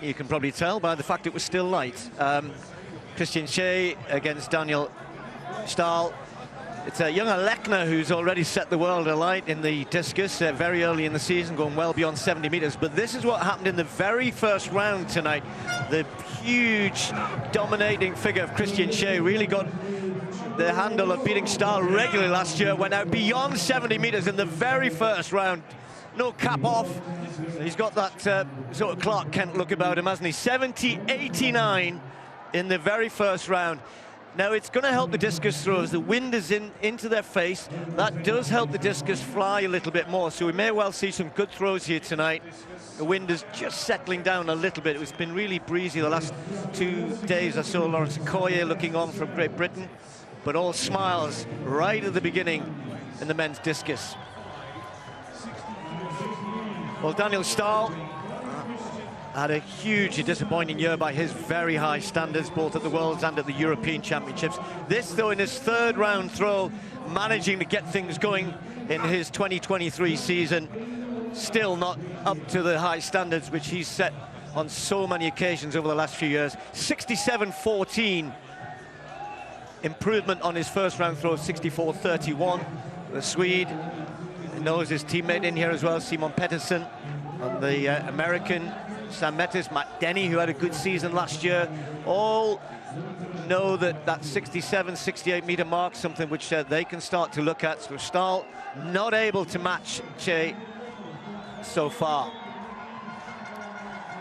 You can probably tell by the fact it was still light. Christian Shea against Daniel Stahl. It's a young Alekna who's already set the world alight in the discus very early in the season, going well beyond 70 meters. But this is what happened in the very first round tonight. The huge dominating figure of Christian Shea really got the handle of beating Stahl regularly last year, went out beyond 70 meters in the very first round. No cap off. He's got that sort of Clark Kent look about him, hasn't he? 70-89 in the very first round. Now, it's going to help the discus throwers. The wind is into their face. That does help the discus fly a little bit more. So we may well see some good throws here tonight. The wind is just settling down a little bit. It's been really breezy the last 2 days. I saw Lawrence Okoye looking on from Great Britain, but all smiles right at the beginning in the men's discus. Well, Daniel Stahl had a hugely disappointing year by his very high standards, both at the Worlds and at the European Championships. This, though, in his third round throw, managing to get things going in his 2023 season, still not up to the high standards which he's set on so many occasions over the last few years. 67-14, improvement on his first round throw of 64-31. The Swede knows his teammate in here as well, Simon Pettersson, and the American Sam Mettis, Matt Denny, who had a good season last year, all know that 67, 68 meter mark, something which they can start to look at. So Stahl not able to match Shea so far.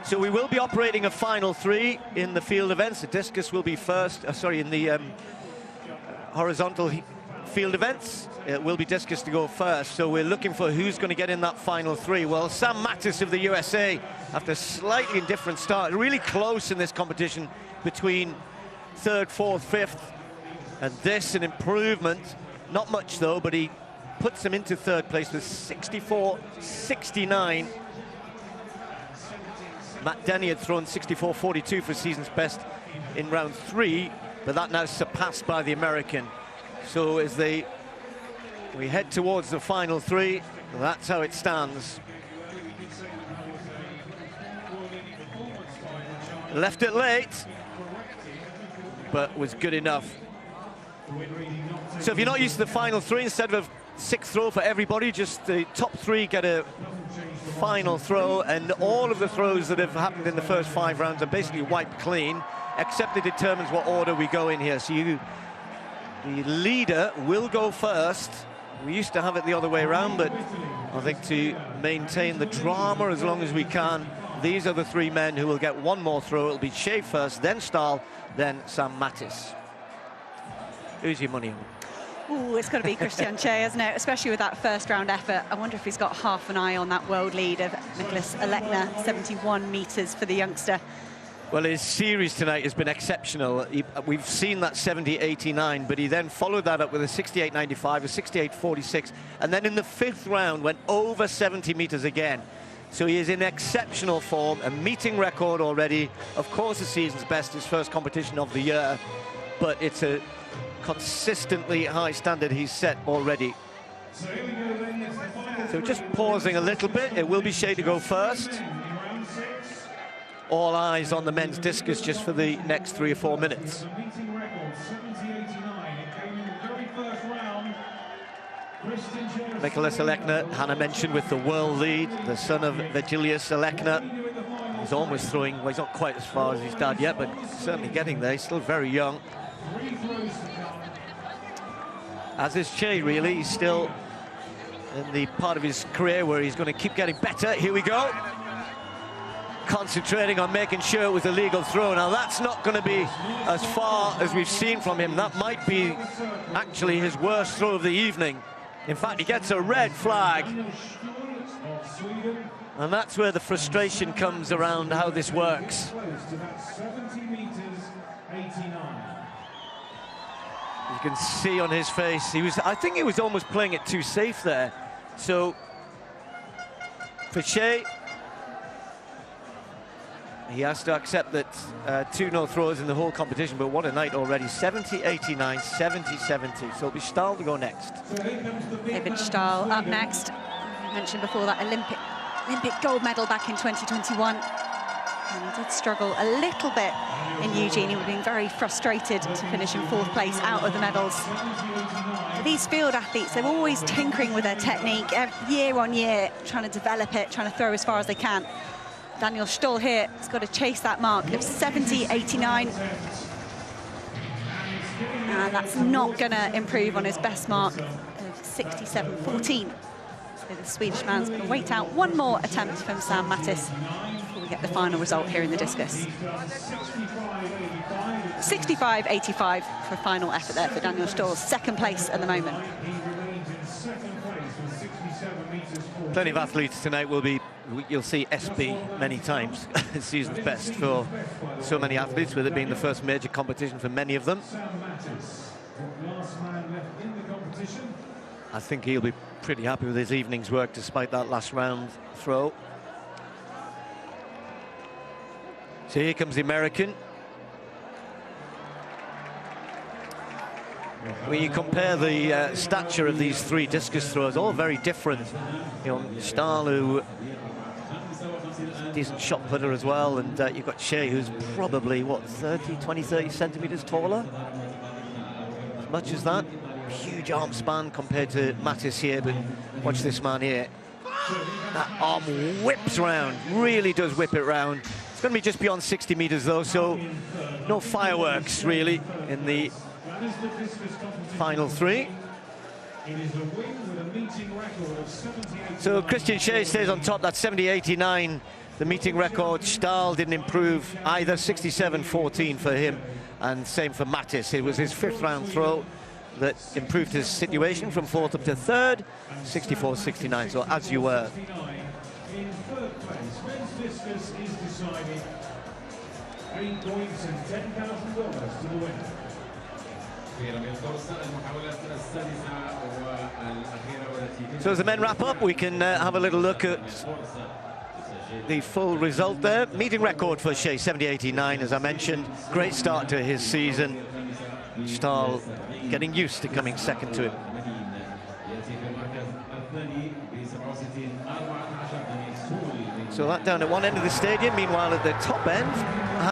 So we will be operating a final three in the field events. The discus will be first, in the horizontal field events. It will be discus to go first, so we're looking for who's going to get in that final three. Well, Sam Mattis of the USA, after a slightly different start, really close in this competition between third, fourth, fifth, and this an improvement. Not much though, but he puts him into third place with 64-69. Matt Denny had thrown 64-42 for season's best in round three, but that now surpassed by the American. So as we head towards the final three, that's how it stands. Left it late, but was good enough. So if you're not used to the final three, instead of a sixth throw for everybody, just the top three get a final throw, and all of the throws that have happened in the first 5 rounds are basically wiped clean, except it determines what order we go in here. So the leader will go first. We used to have it the other way around, but I think to maintain the drama as long as we can, these are the 3 men who will get one more throw. It'll be Shea first, then Stahl, then Sam Mattis. Who's your money on? Ooh, it's got to be Christian Shea, isn't it? Especially with that first round effort. I wonder if he's got half an eye on that world lead of Nicholas Alekna, 71 meters for the youngster. Well, his series tonight has been exceptional. We've seen that 70-89, but he then followed that up with a 68-95, a 68-46, and then in the 5th round went over 70 meters again. So he is in exceptional form, a meeting record already. Of course, the season's best, his first competition of the year, but it's a consistently high standard he's set already. So just pausing a little bit, it will be Shea to go first. All eyes on the men's discus just for the next 3 or 4 minutes. Nicholas Alekna, Hannah mentioned, with the world lead, the son of Virgilius Alekna. He's almost throwing, well, he's not quite as far as his dad yet, but certainly getting there. He's still very young. As is Shea, really. He's still in the part of his career where he's going to keep getting better. Here we go. Concentrating on making sure it was a legal throw. Now, that's not going to be as far as we've seen from him. That might be actually his worst throw of the evening. In fact, he gets a red flag. And that's where the frustration comes around how this works. You can see on his face, I think he was almost playing it too safe there. So, for Shea, he has to accept that 2 no throws in the whole competition, but what a night already. 70-89, 70-70. So it'll be Stahl to go next. David Stahl up next. I mentioned before that Olympic gold medal back in 2021. And he did struggle a little bit in Eugene. He would have been very frustrated to finish in 4th place out of the medals. These field athletes, they're always tinkering with their technique, year on year, trying to develop it, trying to throw as far as they can. Daniel Stahl here has got to chase that mark of 70.89. And that's not going to improve on his best mark of 67.14. So the Swedish man's going to wait out one more attempt from Sam Mattis before we get the final result here in the discus. 65.85 for final effort there for Daniel Stahl, 2nd place at the moment. Plenty of athletes tonight will be, you'll see SB many times. Season's best for so many athletes, with it being the first major competition for many of them. I think he'll be pretty happy with his evening's work despite that last round throw. So here comes the American. When you compare the stature of these 3 discus throwers, all very different. You know, Stahl, who decent shot putter as well, and you've got Shea, who's probably, what, 30 centimetres taller? As much as that. Huge arm span compared to Mattis here, but watch this man here. That arm whips round, really does whip it round. It's going to be just beyond 60 metres though, so no fireworks really in the final 3. So Christian Shea stays on top. That's 70.89, the meeting record. Stahl didn't improve either, 67.14 for him, and same for Mattis. It was his 5th round throw that improved his situation from 4th up to 3rd, 64.69. So as you were. In 3rd place, men's discus is decided. 3 points and $10,000 to the winner. So as the men wrap up, we can have a little look at the full result there. Meeting record for Shea, 70.89, as I mentioned. Great start to his season. Stahl getting used to coming 2nd to him. So that down at one end of the stadium. Meanwhile, at the top end,